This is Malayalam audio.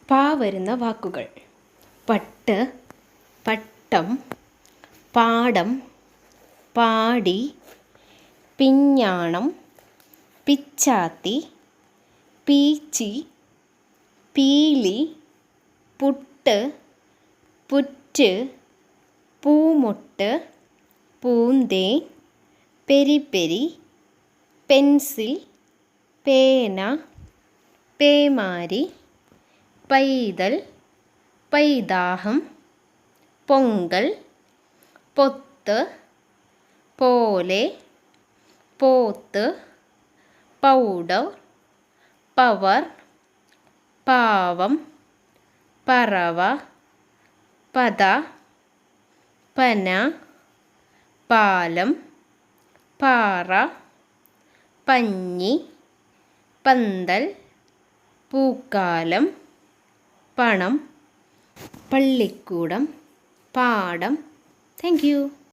പാ വരുന്ന വാക്കുകൾ: പട്ട്, പട്ടം, പാടം, പാടി, പിഞ്ഞാണം, പിച്ചാത്തി, പീച്ചി, പീലി, പുട്ട്, പുറ്റ്, പൂമൊട്ട്, പൂന്തേൻ, പെരിപ്പെരി, പെൻസിൽ, പേന, പേമാരി, പൈതൽ, പൈതാഹം, പൊങ്കൽ, പൊത്ത്, പോലെ, പോത്ത്, പൗഡർ, പവർ, പാവം, പറവ, പത, പന, പാലം, പാറ, പഞ്ഞി, പന്തൽ, പൂക്കാലം, പണം, പള്ളിക്കൂടം, പാടം. Thank you.